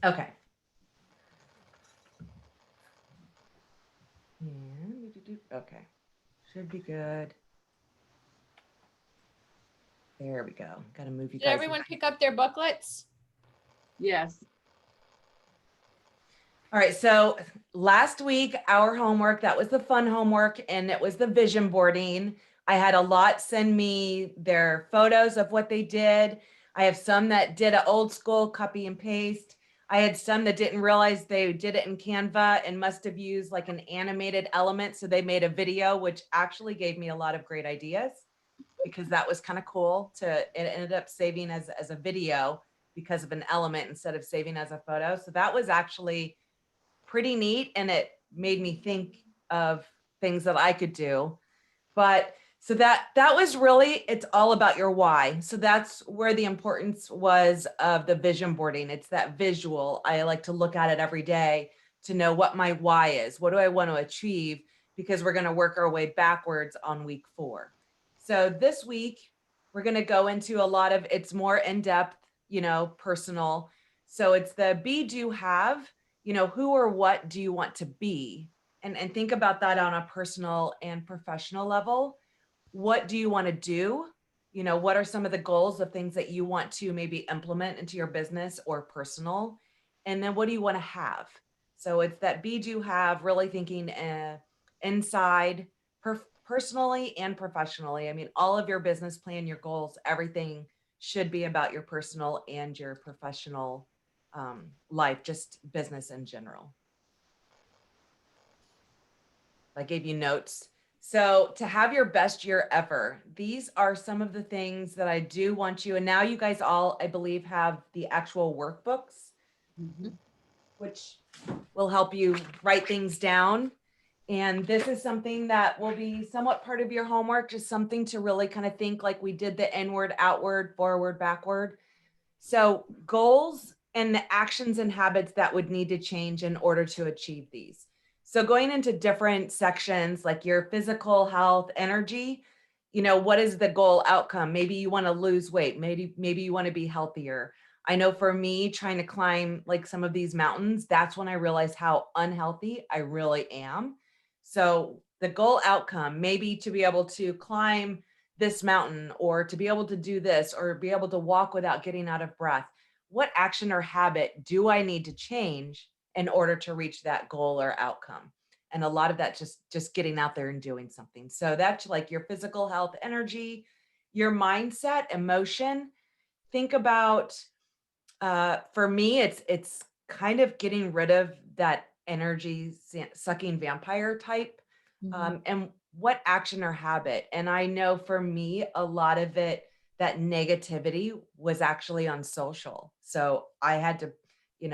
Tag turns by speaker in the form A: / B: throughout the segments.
A: Okay. And okay. Should be good. There we go. Got to move you
B: Did
A: guys.
B: everyone pick up their booklets?
C: Yes.
A: All right. So last week, our homework, that was the fun homework, and it was the vision boarding. I had a lot send me their photos of what they did. I have some that did an old school copy and paste. I had some that didn't realize they did it in Canva and must have used like an animated element. So they made a video, which actually gave me a lot of great ideas because that was kind of cool it ended up saving as a video because of an element instead of saving as a photo. So that was actually pretty neat. And it made me think of things that I could do. But so that was really, it's all about your why. So that's where the importance was of the vision boarding. It's that visual. I like to look at it every day to know what my why is. What do I want to achieve? Because we're going to work our way backwards on week 4. So this week, we're going to go into a lot of, it's more in-depth, personal. So it's the be, do, have, who or what do you want to be? And think about that on a personal and professional level. What do you want to do? What are some of the goals of things that you want to maybe implement into your business or personal? And then what do you want to have? So it's that be, do, have, really thinking inside, personally and professionally. I mean, all of your business plan, your goals, everything should be about your personal and your professional life, just business in general. I gave you notes. So to have your best year ever, these are some of the things that I do want you. And now you guys all, I believe, have the actual workbooks, which will help you write things down. And this is something that will be somewhat part of your homework, just something to really kind of think like we did the inward, outward, forward, backward. So goals and the actions and habits that would need to change in order to achieve these. So going into different sections like your physical health, energy, what is the goal outcome? Maybe you want to lose weight. Maybe you want to be healthier. I know for me, trying to climb like some of these mountains, that's when I realized how unhealthy I really am. So the goal outcome, maybe to be able to climb this mountain or to be able to do this or be able to walk without getting out of breath. What action or habit do I need to change in order to reach that goal or outcome? And a lot of that just getting out there and doing something. So that's like your physical health, energy, your mindset, emotion. Think about, for me, it's kind of getting rid of that energy sucking vampire type. And what action or habit? And I know for me, a lot of it, that negativity was actually on social. So I had to,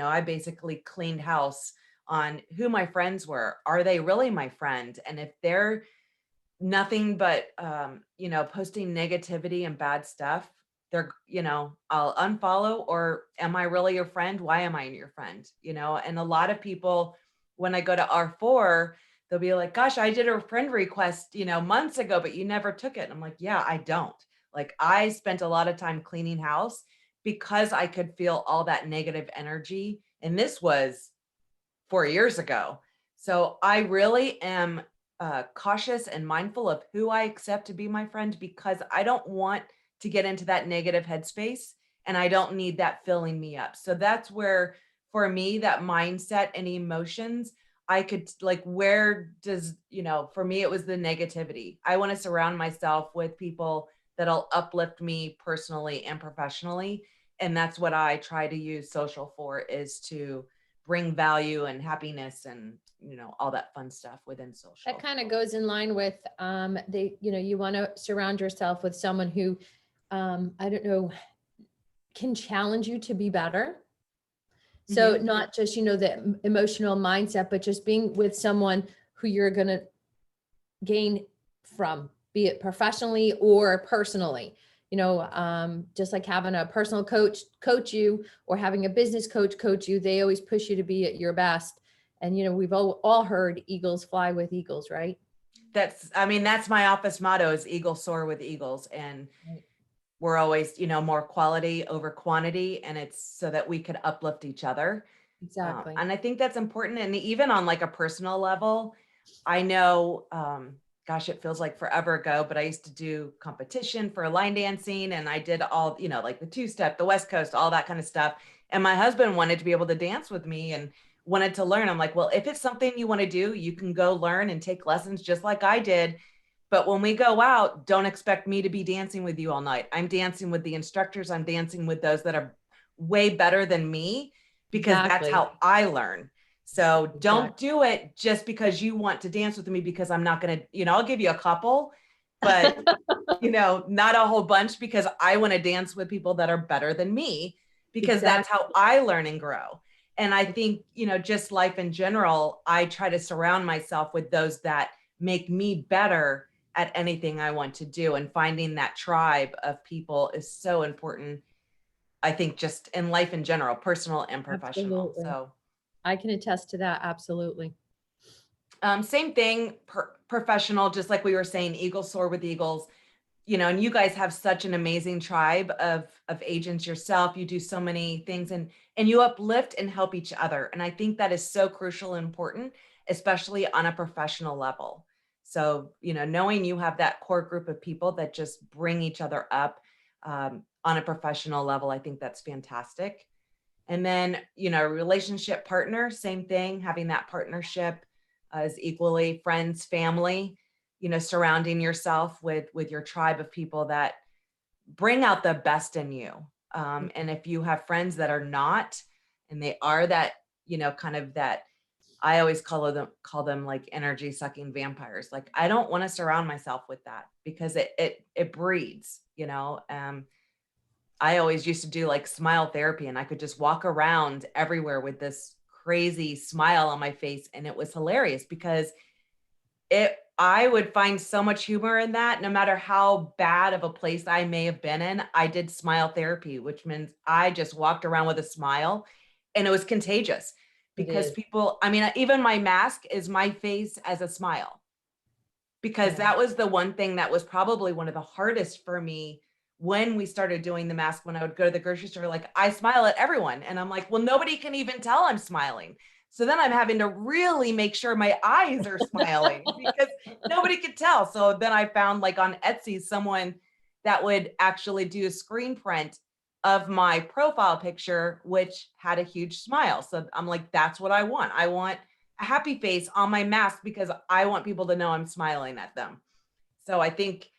A: I basically cleaned house on who my friends were. Are they really my friend? And if they're nothing but, posting negativity and bad stuff, they're, I'll unfollow. Or am I really your friend? Why am I your friend? And a lot of people, when I go to R4, they'll be like, gosh, I did a friend request, months ago, but you never took it. And I'm like, yeah, I don't. Like, I spent a lot of time cleaning house because I could feel all that negative energy. And this was 4 years ago. So I really am cautious and mindful of who I accept to be my friend, because I don't want to get into that negative headspace and I don't need that filling me up. So that's where, for me, that mindset and emotions, I could like, where does, for me, it was the negativity. I want to surround myself with people that'll uplift me personally and professionally. And that's what I try to use social for, is to bring value and happiness and, all that fun stuff within social.
B: That kind of goes in line with you want to surround yourself with someone who, I don't know, can challenge you to be better. So not just, the emotional mindset, but just being with someone who you're going to gain from, be it professionally or personally. Just like having a personal coach you, or having a business coach you, they always push you to be at your best. And, we've all heard eagles fly with eagles, right?
A: That's my office motto is eagles soar with eagles. And we're always, more quality over quantity. And it's so that we could uplift each other.
B: Exactly.
A: And I think that's important. And even on like a personal level, I know, gosh, it feels like forever ago, but I used to do competition for line dancing and I did all, like the two-step, the West Coast, all that kind of stuff. And my husband wanted to be able to dance with me and wanted to learn. I'm like, well, if it's something you want to do, you can go learn and take lessons just like I did. But when we go out, don't expect me to be dancing with you all night. I'm dancing with the instructors. I'm dancing with those that are way better than me because that's
B: Exactly.
A: how I learn. So don't
B: Exactly.
A: do it just because you want to dance with me because I'm not going to, I'll give you a couple, but not a whole bunch because I want to dance with people that are better than me because that's
B: Exactly.
A: how I learn and grow. And I think, just life in general, I try to surround myself with those that make me better at anything I want to do. And finding that tribe of people is so important. I think just in life in general, personal and professional.
B: Absolutely.
A: So
B: I can attest to that. Absolutely.
A: same thing, professional, just like we were saying, eagles soar with eagles, and you guys have such an amazing tribe of agents yourself. You do so many things and you uplift and help each other. And I think that is so crucial and important, especially on a professional level. So, knowing you have that core group of people that just bring each other up on a professional level, I think that's fantastic. And then, relationship partner, same thing, having that partnership is equally friends, family, surrounding yourself with your tribe of people that bring out the best in you. And if you have friends that are not, and they are that, kind of that, I always call them like energy sucking vampires. Like, I don't want to surround myself with that because it breeds, I always used to do like smile therapy and I could just walk around everywhere with this crazy smile on my face. And it was hilarious because I would find so much humor in that. No matter how bad of a place I may have been in, I did smile therapy, which means I just walked around with a smile and it was contagious
B: It
A: because
B: is.
A: people, I mean, even my mask is my face as a smile because
B: Yeah.
A: that was the one thing that was probably one of the hardest for me when we started doing the mask. When I would go to the grocery store, like, I smile at everyone and I'm like, well, nobody can even tell I'm smiling. So then I'm having to really make sure my eyes are smiling because nobody could tell. So then I found, like, on Etsy, someone that would actually do a screen print of my profile picture, which had a huge smile. So I'm like, that's what I want. I want a happy face on my mask because I want people to know I'm smiling at them. So I think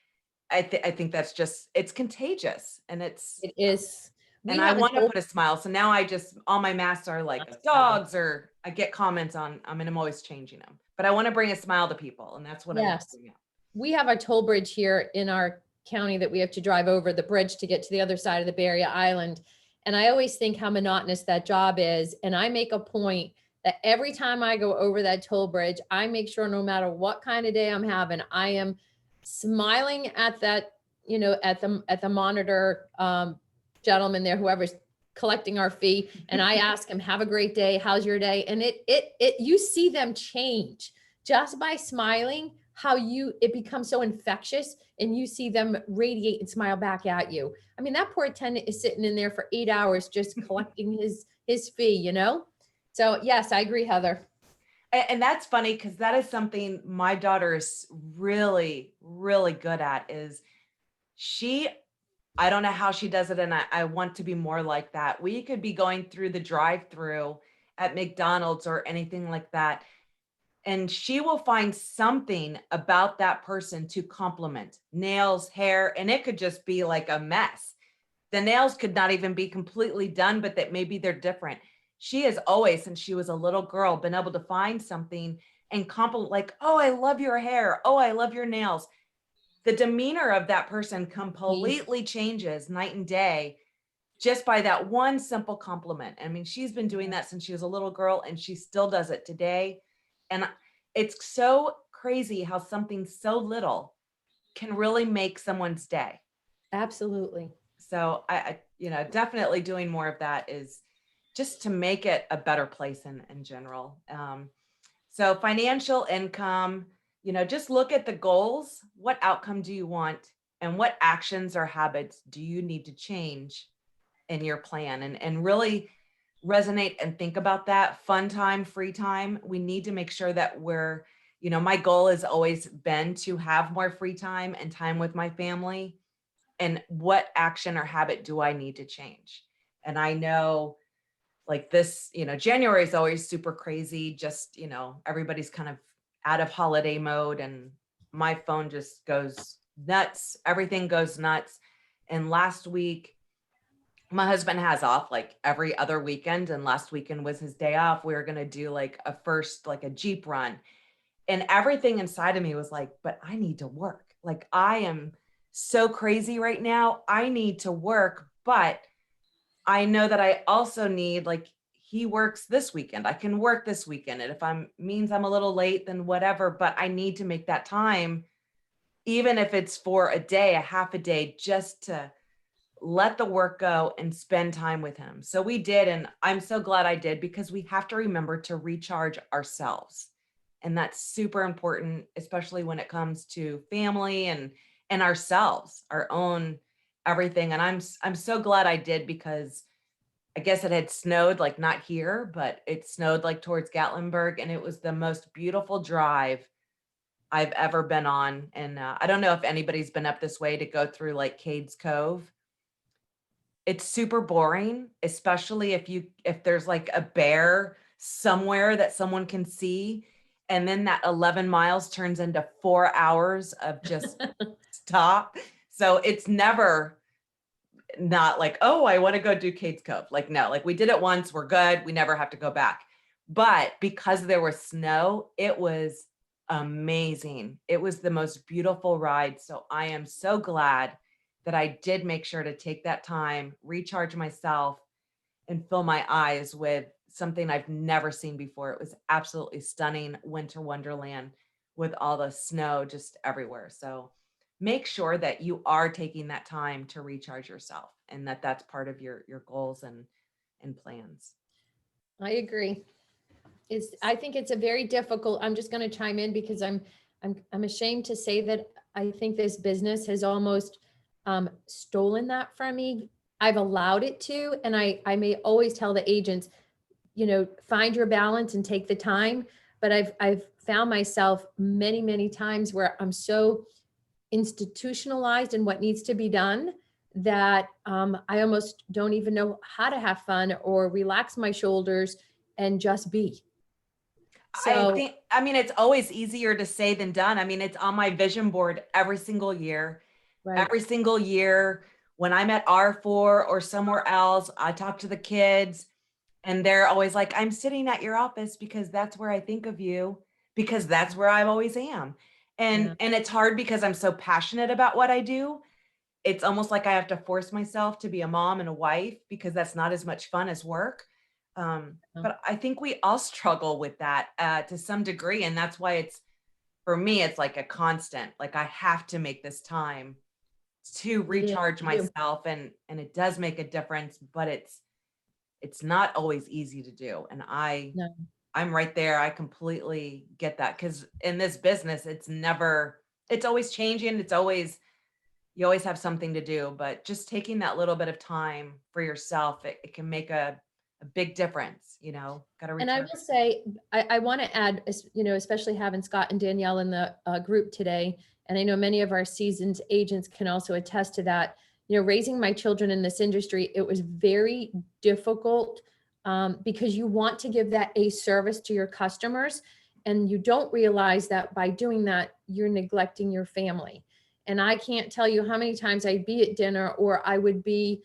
A: that's just, it's contagious and
B: It is. We
A: I
B: have a
A: want to
B: toll.
A: put a smile. So now I just, all my masks are like of dogs, or I get comments on, I mean, I'm always changing them, but I want to bring a smile to people. And that's what I want to
B: Yes.
A: bring out.
B: We have a toll bridge here in our county that we have to drive over the bridge to get to the other side of the Bay Area Island. And I always think how monotonous that job is. And I make a point that every time I go over that toll bridge, I make sure no matter what kind of day I'm having, I am smiling at that, at the monitor gentleman there, whoever's collecting our fee. And I ask him, have a great day. How's your day? And you see them change just by smiling, how it becomes so infectious and you see them radiate and smile back at you. I mean, that poor attendant is sitting in there for 8 hours just collecting his fee. So yes, I agree, Heather.
A: And that's funny because that is something my daughter is really, really good at. Is she, I don't know how she does it, and I want to be more like that. We could be going through the drive-through at McDonald's or anything like that, and she will find something about that person to compliment. Nails, hair, and it could just be like a mess. The nails could not even be completely done, but that maybe they're different. She has always, since she was a little girl, been able to find something and compliment, like, oh, I love your hair. Oh, I love your nails. The demeanor of that person completely changes night and day just by that one simple compliment. I mean, she's been doing that since she was a little girl and she still does it today. And it's so crazy how something so little can really make someone's day.
B: Absolutely.
A: So definitely doing more of that is just to make it a better place in general. So financial income, just look at the goals. What outcome do you want? And what actions or habits do you need to change in your plan? And really resonate and think about that. Fun time, free time. We need to make sure that we're, my goal has always been to have more free time and time with my family. And what action or habit do I need to change? And I know like this, January is always super crazy. Just, everybody's kind of out of holiday mode and my phone just goes nuts. Everything goes nuts. And last week, my husband has off like every other weekend. And last weekend was his day off. We were going to do like a Jeep run. And everything inside of me was like, but I need to work. Like I am so crazy right now. I need to work, but I know that I also need, like, he works this weekend. I can work this weekend. And if means I'm a little late, then whatever, but I need to make that time, even if it's for a day, a half a day, just to let the work go and spend time with him. So we did. And I'm so glad I did, because we have to remember to recharge ourselves. And that's super important, especially when it comes to family and ourselves, our own everything. And I'm so glad I did, because I guess it had snowed, like not here, but it snowed like towards Gatlinburg, and it was the most beautiful drive I've ever been on. And I don't know if anybody's been up this way to go through like Cades Cove. It's super boring, especially if there's like a bear somewhere that someone can see. And then that 11 miles turns into 4 hours of just stop. So it's never not like, oh, I want to go do Cades Cove. Like, no, like we did it once, we're good. We never have to go back. But because there was snow, it was amazing. It was the most beautiful ride. So I am so glad that I did make sure to take that time, recharge myself, and fill my eyes with something I've never seen before. It was absolutely stunning winter wonderland with all the snow just everywhere. So make sure that you are taking that time to recharge yourself, and that that's part of your goals and plans.
B: I agree. I think it's a very difficult, I'm just going to chime in because I'm ashamed to say that I think this business has almost stolen that from me. I've allowed it to, and I may always tell the agents, find your balance and take the time. But I've found myself many times where I'm so institutionalized in what needs to be done that I almost don't even know how to have fun or relax my shoulders and just be. So,
A: I mean, it's always easier to say than done. I mean, it's on my vision board every single year.
B: right.
A: Every single year when I'm at R4 or somewhere else, I talk to the kids and they're always like, I'm sitting at your office because that's where I think of you, because that's where I always am.
B: Yeah.
A: And it's hard because I'm so passionate about what I do. It's almost like I have to force myself to be a mom and a wife, because that's not as much fun as work. But I think we all struggle with that to some degree. And that's why for me, it's like a constant, like I have to make this time to recharge myself, and it does make a difference, but it's not always easy to do. And
B: No.
A: I'm right there. I completely get that, because in this business, it's always changing. You always have something to do, but just taking that little bit of time for yourself, it can make a big difference, got to
B: And I
A: recharge.
B: will say, I want to add, especially having Scott and Danielle in the group today, and I know many of our seasoned agents can also attest to that. Raising my children in this industry, it was very difficult because you want to give that a service to your customers, and you don't realize that by doing that, you're neglecting your family. And I can't tell you how many times I'd be at dinner, or I would be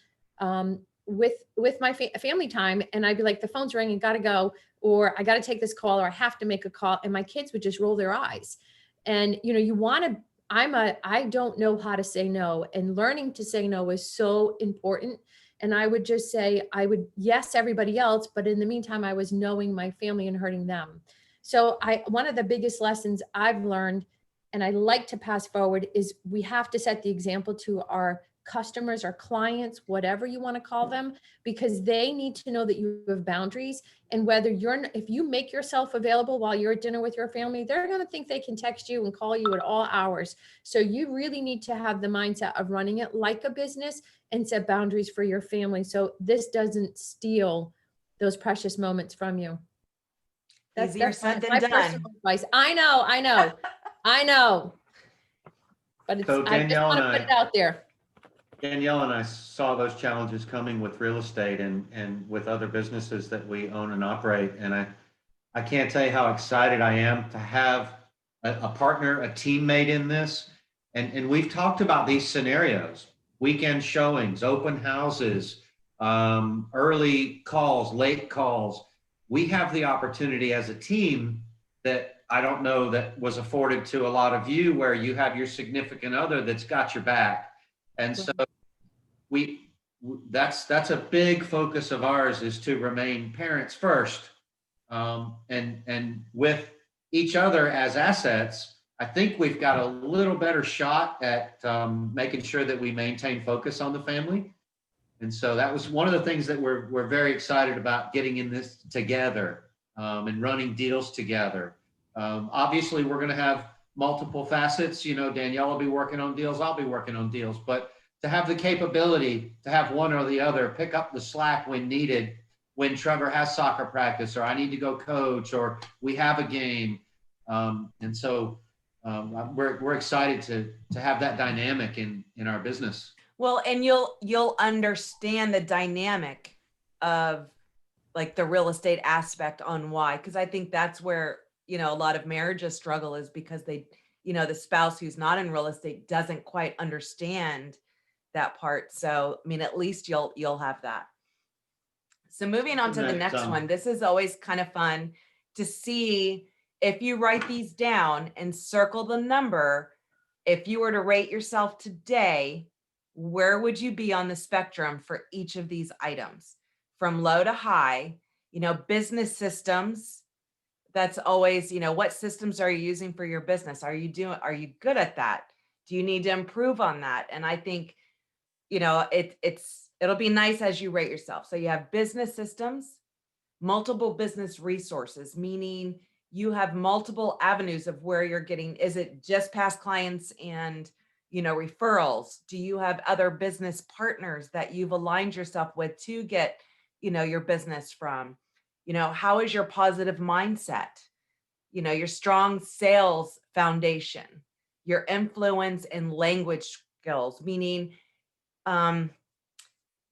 B: with my family time, and I'd be like, the phone's ringing, gotta go, or I gotta take this call, or I have to make a call, and my kids would just roll their eyes. And you want to, I don't know how to say no, and learning to say no is so important. And I would just say, I would yes everybody else, but in the meantime, I was knowing my family and hurting them. So one of the biggest lessons I've learned, and I like to pass forward, is we have to set the example to our customers or clients, whatever you want to call them, because they need to know that you have boundaries. And if you make yourself available while you're at dinner with your family, they're going to think they can text you and call you at all hours. So you really need to have the mindset of running it like a business and set boundaries for your family. So this doesn't steal those precious moments from you.
A: Easier said than
B: my
A: done.
B: personal advice. I know. But
C: So
B: I just want to put it out there.
C: Danielle and I saw those challenges coming with real estate and with other businesses that we own and operate. And I can't tell you how excited I am to have a partner, a teammate in this. And we've talked about these scenarios: weekend showings, open houses, early calls, late calls. We have the opportunity as a team that I don't know that was afforded to a lot of you, where you have your significant other that's got your back. And so that's a big focus of ours, is to remain parents first. And with each other as assets, I think we've got a little better shot at making sure that we maintain focus on the family. And so that was one of the things that we're very excited about, getting in this together and running deals together. Obviously, we're going to have multiple facets. You know, Danielle will be working on deals, I'll be working on deals, but to have the capability to have one or the other pick up the slack when needed, when Trevor has soccer practice, or I need to go coach, or we have a game. And so we're excited to have that dynamic in our business.
A: Well, and you'll understand the dynamic of like the real estate aspect on why, because I think that's where, you know, a lot of marriages struggle, is because they, you know, the spouse who's not in real estate doesn't quite understand that part. So, I mean, at least you'll have that. So moving on to the next one, this is always kind of fun to see if you write these down and circle the number. If you were to rate yourself today, where would you be on the spectrum for each of these items, from low to high? You know, business systems, that's always, you know, what systems are you using for your business? Are you good at that? Do you need to improve on that? And I think, you know, it'll be nice as you rate yourself. So you have business systems, multiple business resources, meaning you have multiple avenues of where you're getting. Is it just past clients and, you know, referrals? Do you have other business partners that you've aligned yourself with to get, you know, your business from? You know, how is your positive mindset? You know, your strong sales foundation, your influence and language skills, meaning kind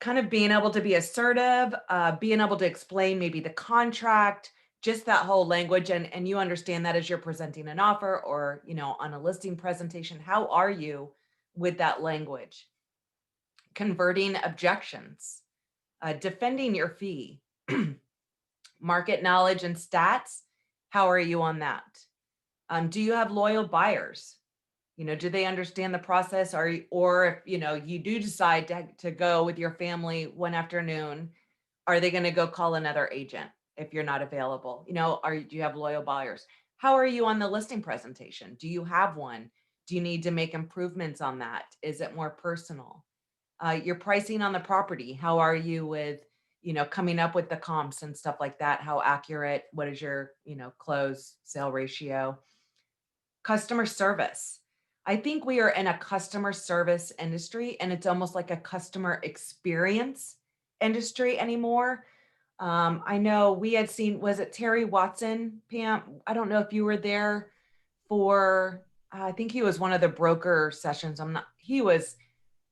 A: of being able to be assertive, being able to explain maybe the contract, just that whole language. And you understand that as you're presenting an offer, or, you know, on a listing presentation. How are you with that language? Converting objections, defending your fee, market knowledge and stats. How are you on that? Do you have loyal buyers? You know, do they understand the process? Or if, you know, you do decide to go with your family one afternoon, are they going to go call another agent if you're not available? You know, do you have loyal buyers? How are you on the listing presentation? Do you have one? Do you need to make improvements on that? Is it more personal? Your pricing on the property. How are you with, you know, coming up with the comps and stuff like that? How accurate? What is your, you know, close sale ratio? Customer service. I think we are in a customer service industry, and it's almost like a customer experience industry anymore. I know we had seen, was it Terry Watson, Pam? I don't know if you were there for, I think he was one of the broker sessions. He was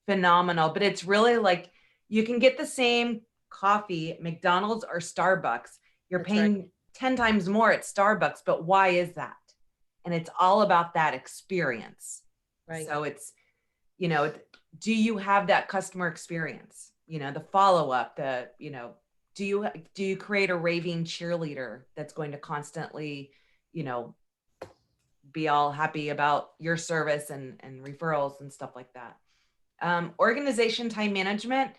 A: phenomenal, but it's really like you can get the same coffee at McDonald's or Starbucks. You're
B: That's
A: paying
B: right.
A: 10 times more at Starbucks, but why is that? And it's all about that experience.
B: Right.
A: So it's, you know, do you have that customer experience? You know, the follow-up, you know, do you create a raving cheerleader that's going to constantly, you know, be all happy about your service and referrals and stuff like that? Organization, time management.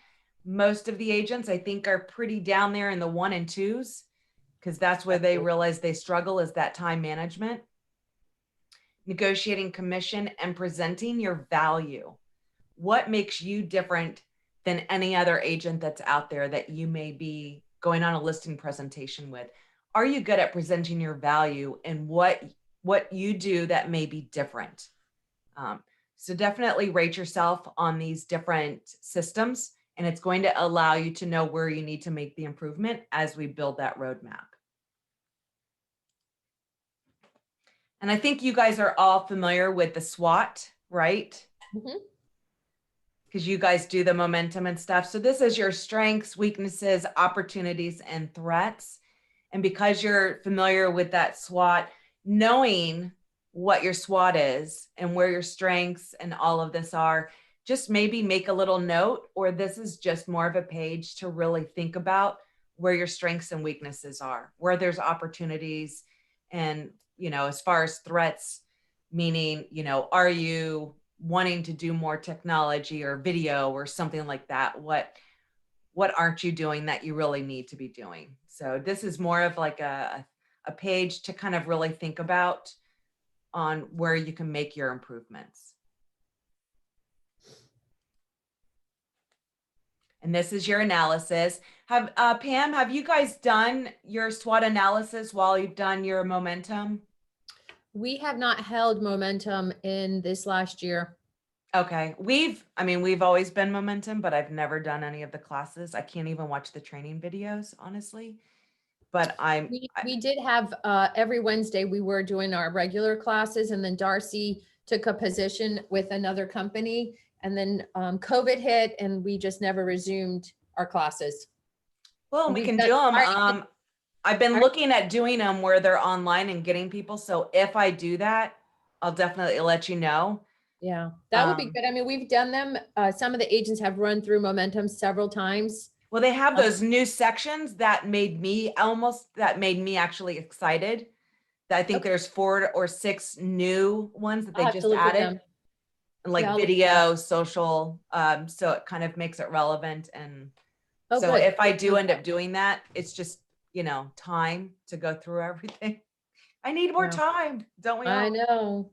A: Most of the agents, I think, are pretty down there in the 1 and 2s, because that's where they realize they struggle, is that time management. Negotiating commission and presenting your value. What makes you different than any other agent that's out there that you may be going on a listing presentation with? Are you good at presenting your value and what you do that may be different? So definitely rate yourself on these different systems And it's going to allow you to know where you need to make the improvement as we build that roadmap. And I think you guys are all familiar with the SWOT, right?
B: Mhm.
A: Because you guys do the momentum and stuff. So this is your strengths, weaknesses, opportunities, and threats. And because you're familiar with that SWOT, knowing what your SWOT is and where your strengths and all of this are, just maybe make a little note, or this is just more of a page to really think about where your strengths and weaknesses are, where there's opportunities. And, as far as threats, meaning, are you wanting to do more technology or video or something like that? What aren't you doing that you really need to be doing? So this is more of like a page to kind of really think about on where you can make your improvements. And this is your analysis. Pam, have you guys done your SWOT analysis while you've done your momentum?
B: We have not held momentum in this last year.
A: Okay. We've always been momentum, but I've never done any of the classes. I can't even watch the training videos, honestly. But
B: We did have every Wednesday we were doing our regular classes, and then Darcy took a position with another company, and then COVID hit and we just never resumed our classes.
A: well,
B: And
A: we
B: we've
A: can
B: done-
A: do them.
B: our-
A: I've been
B: our-
A: looking at doing them where they're online and getting people. So if I do that, I'll definitely let you know.
B: Yeah, that would be
A: Um,
B: good. I mean, we've done them. Some of the agents have run through momentum several times.
A: Well, they have those new sections that made me actually excited. I think
B: Okay.
A: there's 4 or 6 new ones that
B: I'll
A: they
B: have to
A: just
B: look at
A: added,
B: them.
A: and like
B: Yeah, I'll look at
A: video, social. So it kind of makes it relevant. And
B: Oh,
A: so
B: good.
A: if I do end up doing that, it's just, time to go through everything. I need more
B: Yeah.
A: time, don't we all?
B: I know.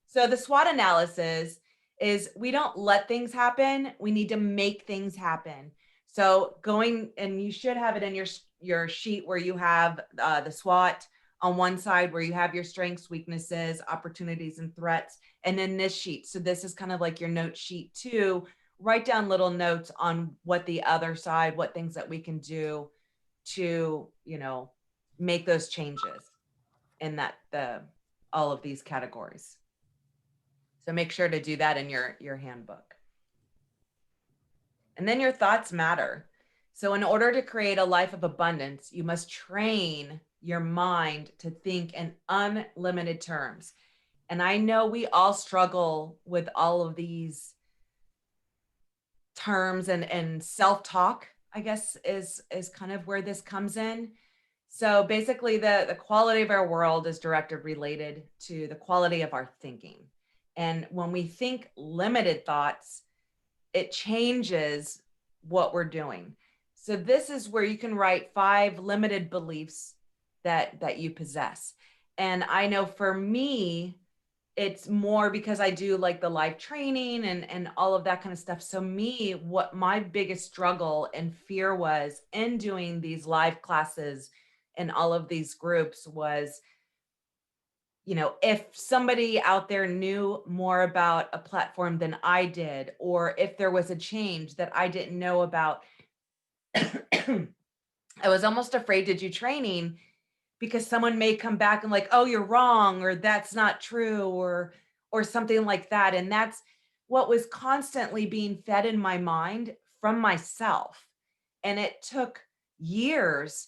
A: So the SWOT analysis is we don't let things happen. We need to make things happen. So and you should have it in your sheet where you have the SWOT on one side where you have your strengths, weaknesses, opportunities, and threats. And then this sheet. So this is kind of like your note sheet too. Write down little notes on what the other side, what things that we can do to, make those changes in all of these categories. So make sure to do that in your handbook. And then your thoughts matter. So in order to create a life of abundance, you must train your mind to think in unlimited terms. And I know we all struggle with all of these terms, and self-talk, I guess, is kind of where this comes in. So basically the quality of our world is directly related to the quality of our thinking. And when we think limited thoughts, it changes what we're doing. So this is where you can write 5 limited beliefs that you possess. And I know for me, it's more because I do like the live training and all of that kind of stuff. So what my biggest struggle and fear was in doing these live classes and all of these groups was, if somebody out there knew more about a platform than I did, or if there was a change that I didn't know about, I was almost afraid to do training because someone may come back and like, oh, you're wrong, or that's not true, or something like that. And that's what was constantly being fed in my mind from myself. And it took years,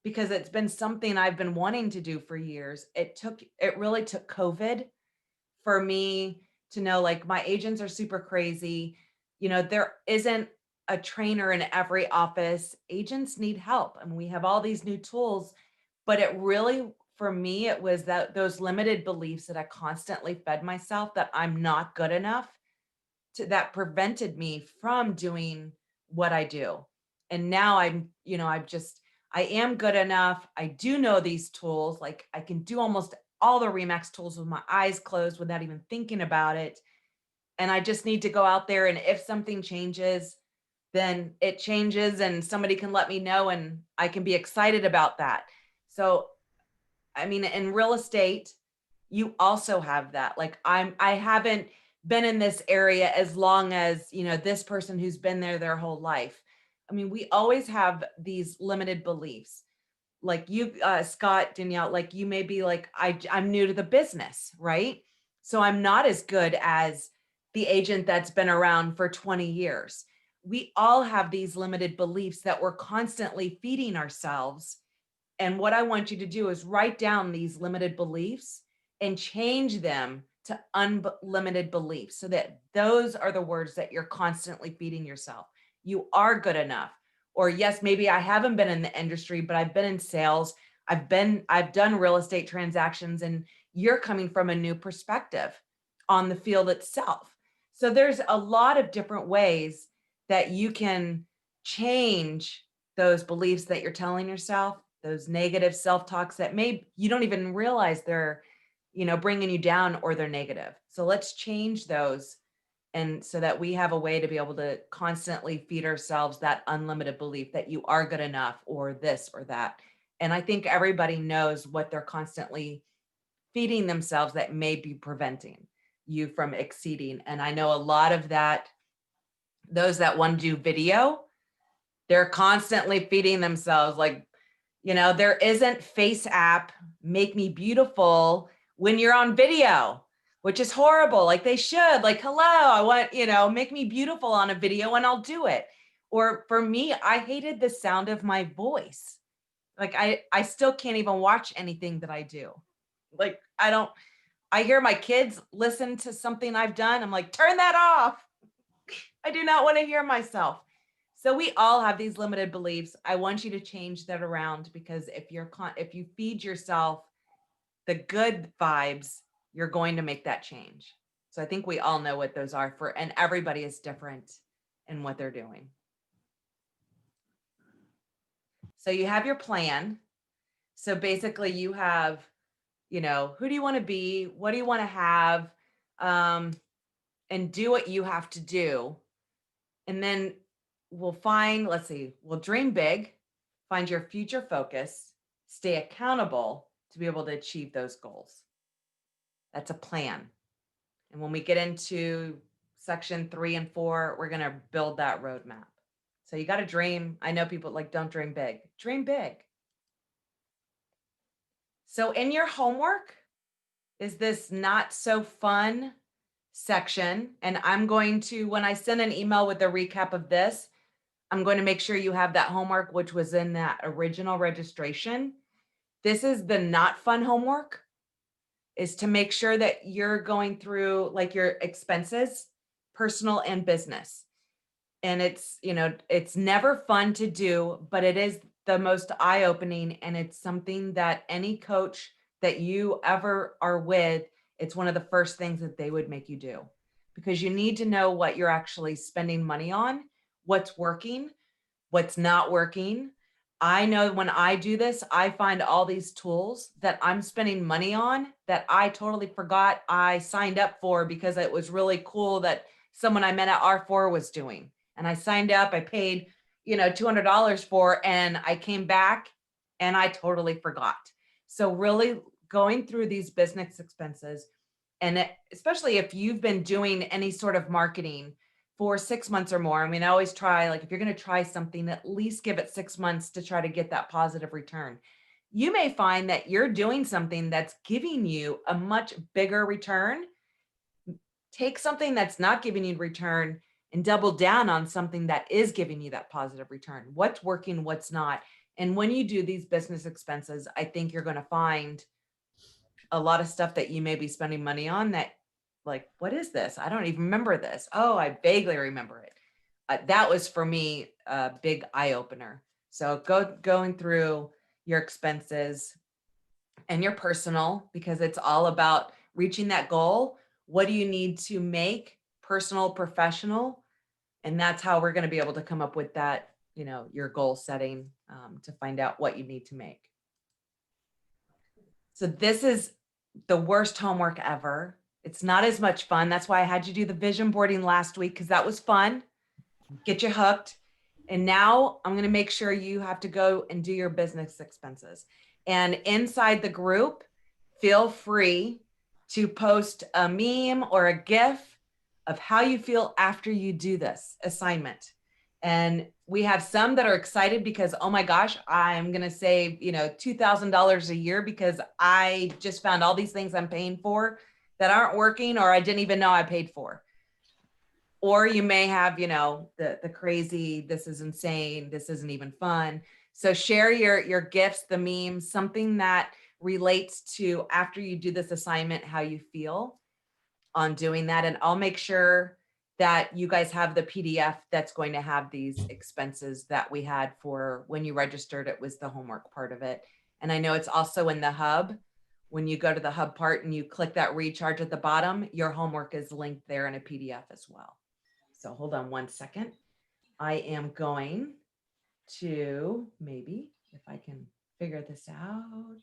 A: because it's been something I've been wanting to do for years. It really took COVID for me to know, like, my agents are super crazy. There isn't a trainer in every office. Agents need help. And we have all these new tools, but it really, for me, it was those limited beliefs that I constantly fed myself, that I'm not good enough, that prevented me from doing what I do. And now I am good enough. I do know these tools. Like, I can do almost all the Remax tools with my eyes closed without even thinking about it. And I just need to go out there. And if something changes, then it changes, and somebody can let me know, and I can be excited about that. So, I mean, in real estate, you also have that. Like, I haven't been in this area as long as, you know, this person who's been there their whole life. I mean, we always have these limited beliefs. Like you, Scott, Danielle, like you may be like, I'm new to the business, right? So I'm not as good as the agent that's been around for 20 years. We all have these limited beliefs that we're constantly feeding ourselves. And what I want you to do is write down these limited beliefs and change them to unlimited beliefs so that those are the words that you're constantly feeding yourself. You are good enough. Or yes, maybe I haven't been in the industry, but I've been in sales. I've done real estate transactions, and you're coming from a new perspective on the field itself. So there's a lot of different ways that you can change those beliefs that you're telling yourself, those negative self-talks that maybe you don't even realize they're, you know, bringing you down or they're negative. So let's change those. And so that we have a way to be able to constantly feed ourselves that unlimited belief that you are good enough or this or that. And I think everybody knows what they're constantly feeding themselves that may be preventing you from exceeding. And I know a lot of that, those that want to do video, they're constantly feeding themselves like, you know, there isn't Face app, make me beautiful when you're on video, which is horrible. Like they should, like, hello, I want, you know, make me beautiful on a video and I'll do it. Or for me, I hated the sound of my voice. Like I still can't even watch anything that I do. Like I hear my kids listen to something I've done. I'm like, turn that off. I do not want to hear myself. So we all have these limited beliefs. I want you to change that around, because if you feed yourself the good vibes, you're going to make that change. So I think we all know what those are for, and everybody is different in what they're doing. So you have your plan. So basically you have, you know, who do you want to be? What do you want to have? And do what you have to do. And then we'll we'll dream big, find your future focus, stay accountable to be able to achieve those goals. That's a plan. And when we get into section 3 and 4, we're going to build that roadmap. So you got to dream. I know people like, don't dream big. Dream big. So in your homework is this not so fun section. And I'm going to, when I send an email with a recap of this, I'm going to make sure you have that homework, which was in that original registration. This is the not fun homework, is to make sure that you're going through like your expenses, personal and business. And it's, you know, it's never fun to do, but it is the most eye-opening. And it's something that any coach that you ever are with, it's one of the first things that they would make you do, because you need to know what you're actually spending money on, what's working, what's not working. I know when I do this, I find all these tools that I'm spending money on that I totally forgot I signed up for, because it was really cool that someone I met at R4 was doing. And I signed up, I paid, you know, $200 for, and I came back and I totally forgot. So really going through these business expenses, and especially if you've been doing any sort of marketing for 6 months or more. I mean, I always try, like, if you're going to try something, at least give it 6 months to try to get that positive return. You may find that you're doing something that's giving you a much bigger return. Take something that's not giving you return and double down on something that is giving you that positive return. What's working, what's not. And when you do these business expenses, I think you're going to find a lot of stuff that you may be spending money on that, like, what is this? I don't even remember this. Oh, I vaguely remember it. That was for me a big eye opener. So going through your expenses and your personal, because it's all about reaching that goal. What do you need to make personal, professional? And that's how we're going to be able to come up with that, you know, your goal setting, to find out what you need to make. So this is the worst homework ever. It's not as much fun. That's why I had you do the vision boarding last week, because that was fun. Get you hooked. And now I'm going to make sure you have to go and do your business expenses. And inside the group, feel free to post a meme or a GIF of how you feel after you do this assignment. And we have some that are excited because, oh my gosh, I'm going to save, $2,000 a year because I just found all these things I'm paying for that aren't working, or I didn't even know I paid for. Or you may have, the crazy, this is insane, this isn't even fun. So share your gifts, the memes, something that relates to after you do this assignment, how you feel on doing that. And I'll make sure that you guys have the PDF that's going to have these expenses that we had for when you registered. It was the homework part of it. And I know it's also in the hub. When you go to the hub part and you click that recharge at the bottom, your homework is linked there in a PDF as well. So hold on one second. I am going to maybe, if I can figure this out.